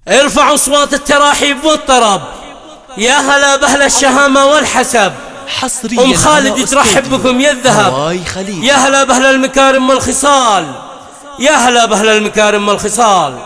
ارفعوا اصوات التراحيب والطرب، يا هلا بأهل الشهامة والحسب. حصريا أم خالد ترحب بكم يا الذهب، يا هلا بأهل المكارم والخصال، يا هلا بأهل المكارم والخصال.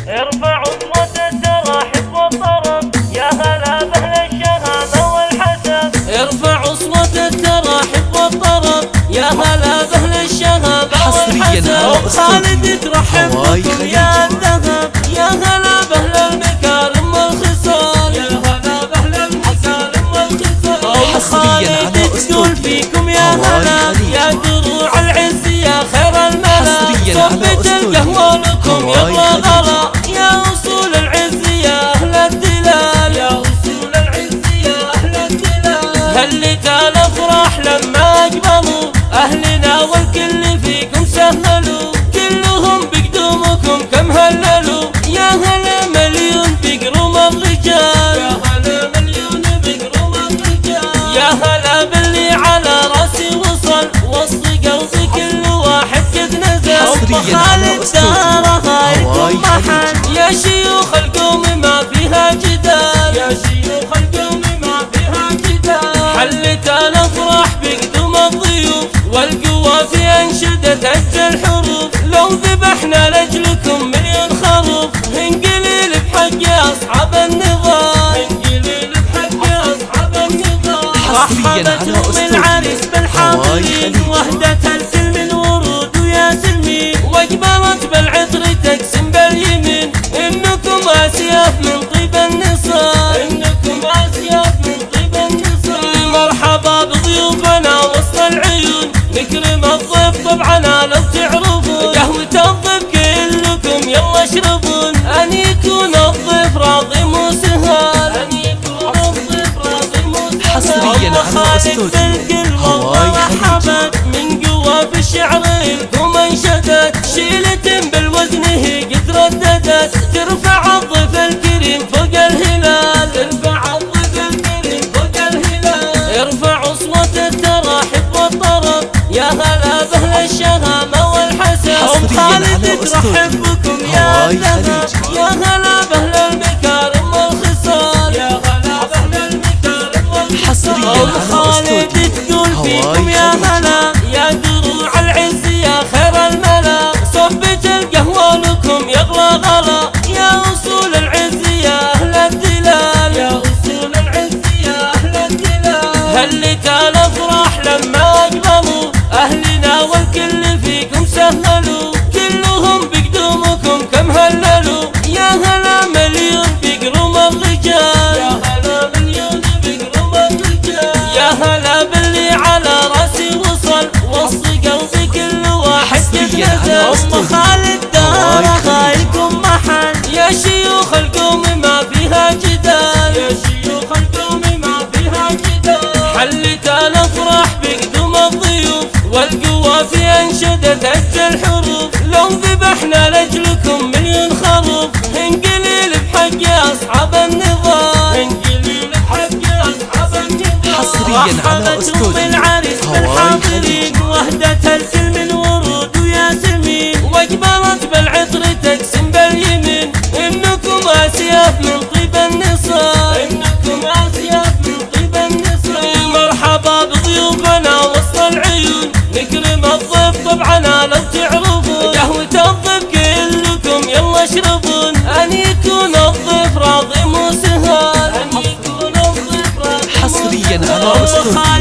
ارفعوا اصوات التراحيب والطرب، يا هلا بأهل الشهامة والحسب. ارفعوا اصوات التراحيب والطرب، يا هلا بأهل الشهامة والحسب. أم خالد ترحب بكم يا الذهب، يا هلا بأهل المكارم والخصال، يا هلا بأهل المكارم والخصال. أم خالد تقول فيكم يا هلا، يا دروع العز يا خير الملا. صبة القهوة لكم يغلى غلا، يا أصول العز يا أهل الدلال، يا أصول العز يا أهل الدلال. هلت الأفراح لما أقبلوا أهلنا والكل فيكم سهلوا، كلهم بقدومكم كم هللوا، يا هلا مليون بقروم الرجال، يا هلا مليون بقروم الرجال. يا هلا باللي على راسي وصل، وسط قلبي كل واحد قد نزل. أم خالد دارها يكون محل، يا شيوخ القوم ما فيها جدال، يا شيوخ القوم ما فيها جدال. حلت الافراح بقدوم الضيوف، والقوى في انشدة الحروف. لو ذبحنا لاجلكم مليون خروف، انقليل بحق اصحاب النضال، انقليل بحق اصحاب النضال. رحبت ام العريس بالحاضرين، وهدت الكل من ورود وياسمين، واقبلت بالعطر تقسم باليمين. انكم اسياف من طيب النصال، انكم اسياف من طيب النصال. مرحبا بضيوفنا وسط العيون، نكرم الضيف طبعا لو تعرفون. قهوة الضيف كلكم يلا اشربون، ان يكون الضيف راضي مو سهال، ان يكون الضيف راضي مو سهال. حصريا على الكل والله رحبت، من قوة في الشعر لكم انشدت. شيلة بالوزن هي قد رددت، ترفع الضيف الكريم فوق الهلال، ترفع الضيف الكريم فوق الهلال. ارفعوا اصوات التراحيب والطرب، يا هلا بأهل الشهامة والحسب. أم خالد ترحب بكم يا الذهب، يا هلا بأهل المكارم والخصال، يا هلا بأهل المكارم والخصال. أم خالد تقول فيكم يا هلا، يا دروع العز يا خير الملا. صبة القهوة لكم يغلى غلا، يا أصول العز يا أهل الدلال، يا أصول العز يا أهل الدلال. هلت الأفراح لما أقبلوا أهلنا والكل فيكم سهلوا، كلهم بقدومكم كم هللوا، يا هلا مليون بقروم الرجال، يا هلا مليون بقروم الرجال. يا هلا باللي على راسي وصل، وسط قلبي كل واحد قد نزل. أم خالد دارها يكون محل، يا شيوخ القوم ما فيها جدال، يا شيوخ القوم ما فيها جدال. حلت الافراح بقدوم الضيوف، والقوى في انشدة الحروف. لو ذبحنا لاجلكم مليون خروف، انقليل بحق اصحاب النضال، انقليل بحق اصحاب النضال. حصريا على ام العريس بالحاضرين، وهدت الكل من ورود وياسمين، واقبلت بالعطر تقسم باليمين. انكم اسياف من طيب النصال، انكم اسياف من طيب النصال. مرحبا بضيوفنا وسط العيون، نكرم الضيف طبعا لو تعرفون. قهوة الضيف كلكم يلا اشربون، ان يكون الضيف راضي مو سهال، ان يكون الضيف راضي. حصريا على أسطورتي.